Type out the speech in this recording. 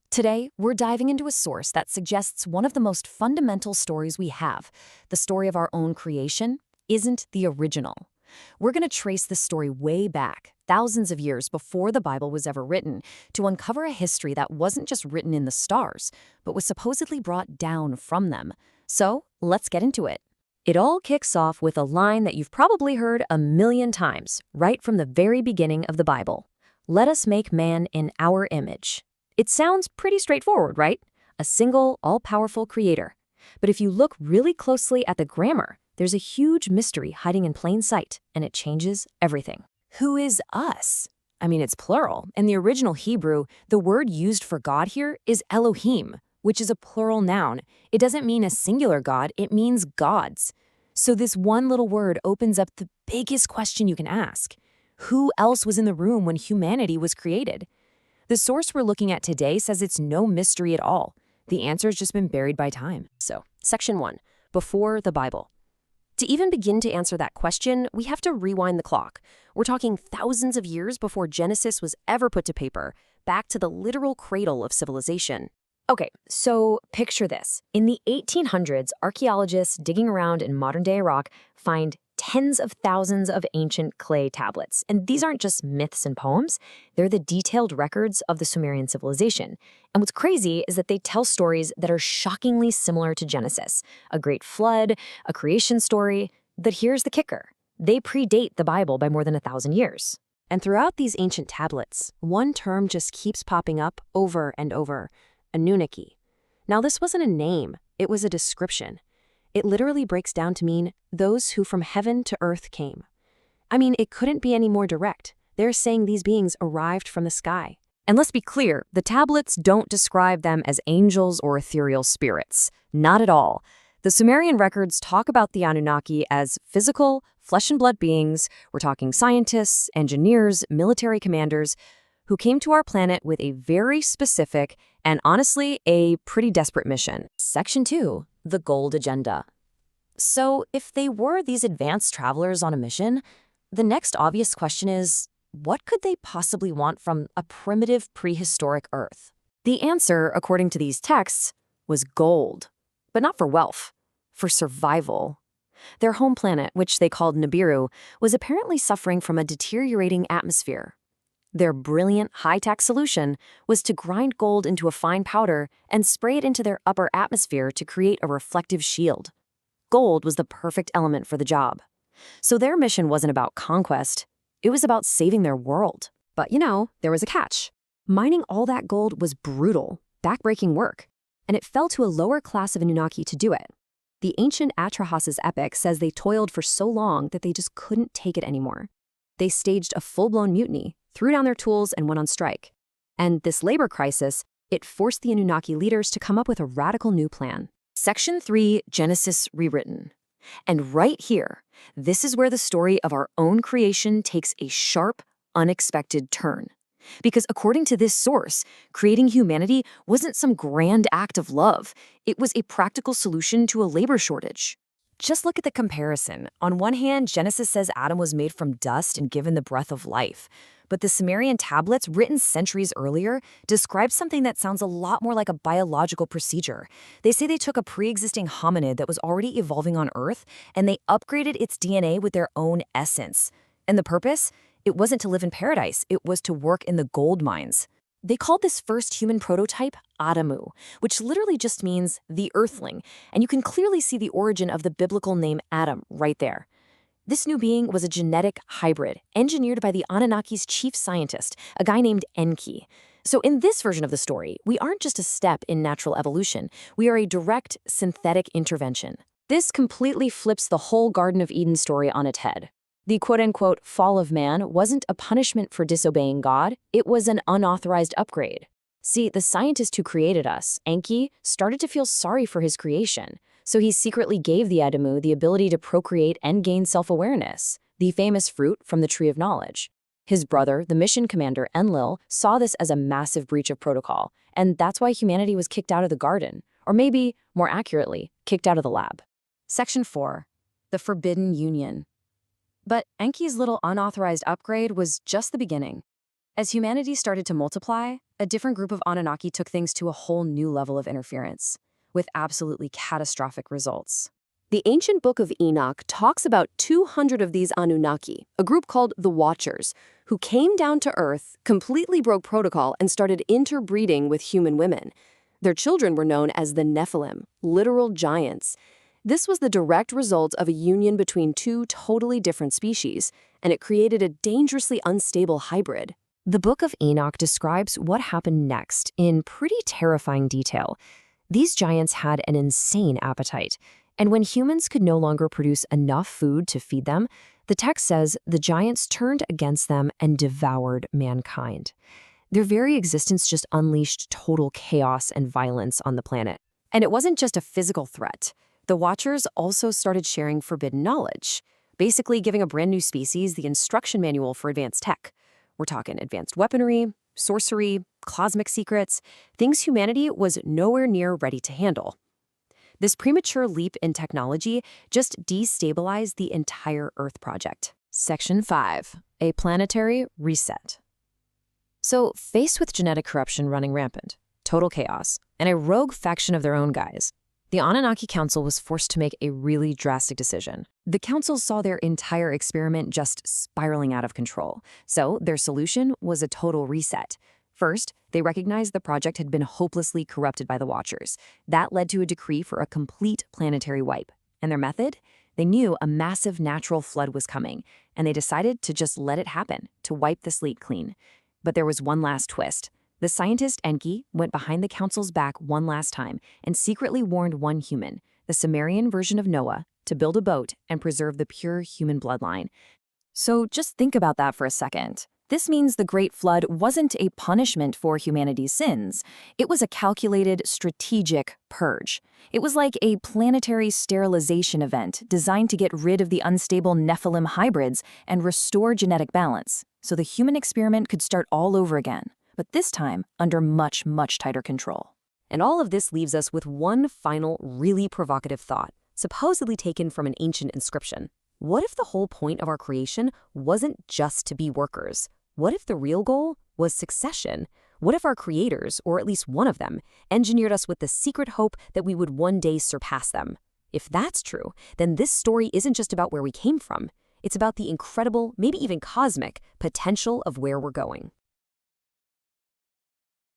Today, we're diving into a source that suggests one of the most fundamental stories we have. The story of our own creation isn't the original. We're going to trace this story way back, thousands of years before the Bible was ever written, to uncover a history that wasn't just written in the stars, but was supposedly brought down from them. So, let's get into it. It all kicks off with a line that you've probably heard a million times, right from the very beginning of the Bible. Let us make man in our image. It sounds pretty straightforward, right? A single, all-powerful creator. But if you look really closely at the grammar, there's a huge mystery hiding in plain sight, and it changes everything. Who is us? I mean, it's plural. In the original Hebrew, the word used for God here is Elohim, which is a plural noun. It doesn't mean a singular God, it means gods. So this one little word opens up the biggest question you can ask. Who else was in the room when humanity was created? The source we're looking at today says it's no mystery at all. The answer's just been buried by time. So, Section 1, Before the Bible. To even begin to answer that question, we have to rewind the clock. We're talking thousands of years before Genesis was ever put to paper, back to the literal cradle of civilization. Okay, so picture this. In the 1800s, archaeologists digging around in modern-day Iraq find tens of thousands of ancient clay tablets. And these aren't just myths and poems, they're the detailed records of the Sumerian civilization. And what's crazy is that they tell stories that are shockingly similar to Genesis. A great flood, a creation story. But here's the kicker. They predate the Bible by more than 1,000 years. And throughout these ancient tablets, one term just keeps popping up over and over. Anunnaki. Now, this wasn't a name, it was a description. It literally breaks down to mean those who from heaven to earth came. I mean, it couldn't be any more direct. They're saying these beings arrived from the sky. And let's be clear, the tablets don't describe them as angels or ethereal spirits. Not at all. The Sumerian records talk about the Anunnaki as physical, flesh and blood beings. We're talking scientists, engineers, military commanders, who came to our planet with a very specific and honestly a pretty desperate mission. Section 2, the gold agenda. So if they were these advanced travelers on a mission, the next obvious question is, what could they possibly want from a primitive prehistoric Earth? The answer, according to these texts, was gold. But not for wealth, for survival. Their home planet, which they called Nibiru, was apparently suffering from a deteriorating atmosphere. Their brilliant, high-tech solution was to grind gold into a fine powder and spray it into their upper atmosphere to create a reflective shield. Gold was the perfect element for the job. So their mission wasn't about conquest, it was about saving their world. But there was a catch. Mining all that gold was brutal, backbreaking work, and it fell to a lower class of Anunnaki to do it. The ancient Atrahasis epic says they toiled for so long that they just couldn't take it anymore. They staged a full-blown mutiny, threw down their tools, and went on strike. And this labor crisis, it forced the Anunnaki leaders to come up with a radical new plan. Section 3, Genesis rewritten. And right here, this is where the story of our own creation takes a sharp, unexpected turn. Because according to this source, creating humanity wasn't some grand act of love. It was a practical solution to a labor shortage. Just look at the comparison. On one hand, Genesis says Adam was made from dust and given the breath of life. But the Sumerian tablets, written centuries earlier, describe something that sounds a lot more like a biological procedure. They say they took a pre-existing hominid that was already evolving on Earth, and they upgraded its DNA with their own essence. And the purpose? It wasn't to live in paradise, it was to work in the gold mines. They called this first human prototype Adamu, which literally just means the earthling, and you can clearly see the origin of the biblical name Adam right there. This new being was a genetic hybrid, engineered by the Anunnaki's chief scientist, a guy named Enki. So in this version of the story, we aren't just a step in natural evolution, we are a direct synthetic intervention. This completely flips the whole Garden of Eden story on its head. The quote-unquote fall of man wasn't a punishment for disobeying God, it was an unauthorized upgrade. See, the scientist who created us, Enki, started to feel sorry for his creation, so he secretly gave the Adamu the ability to procreate and gain self-awareness, the famous fruit from the tree of knowledge. His brother, the mission commander Enlil, saw this as a massive breach of protocol, and that's why humanity was kicked out of the garden, or maybe, more accurately, kicked out of the lab. Section 4. The Forbidden Union. But Enki's little unauthorized upgrade was just the beginning. As humanity started to multiply, a different group of Anunnaki took things to a whole new level of interference, with absolutely catastrophic results. The ancient book of Enoch talks about 200 of these Anunnaki, a group called the Watchers, who came down to Earth, completely broke protocol, and started interbreeding with human women. Their children were known as the Nephilim, literal giants. This was the direct result of a union between two totally different species, and it created a dangerously unstable hybrid. The Book of Enoch describes what happened next in pretty terrifying detail. These giants had an insane appetite, and when humans could no longer produce enough food to feed them, the text says the giants turned against them and devoured mankind. Their very existence just unleashed total chaos and violence on the planet. And it wasn't just a physical threat. The Watchers also started sharing forbidden knowledge, basically giving a brand new species the instruction manual for advanced tech. We're talking advanced weaponry, sorcery, cosmic secrets, things humanity was nowhere near ready to handle. This premature leap in technology just destabilized the entire Earth project. Section 5. A planetary reset. So, faced with genetic corruption running rampant, total chaos, and a rogue faction of their own guys, the Anunnaki Council was forced to make a really drastic decision. The council saw their entire experiment just spiraling out of control, so their solution was a total reset. First, they recognized the project had been hopelessly corrupted by the Watchers. That led to a decree for a complete planetary wipe. And their method? They knew a massive natural flood was coming, and they decided to just let it happen, to wipe the slate clean. But there was one last twist. The scientist Enki went behind the council's back one last time and secretly warned one human, the Sumerian version of Noah, to build a boat and preserve the pure human bloodline. So just think about that for a second. This means the Great Flood wasn't a punishment for humanity's sins. It was a calculated, strategic purge. It was like a planetary sterilization event designed to get rid of the unstable Nephilim hybrids and restore genetic balance, so the human experiment could start all over again, but this time under much, much tighter control. And all of this leaves us with one final, really provocative thought, supposedly taken from an ancient inscription. What if the whole point of our creation wasn't just to be workers? What if the real goal was succession? What if our creators, or at least one of them, engineered us with the secret hope that we would one day surpass them? If that's true, then this story isn't just about where we came from. It's about the incredible, maybe even cosmic, potential of where we're going.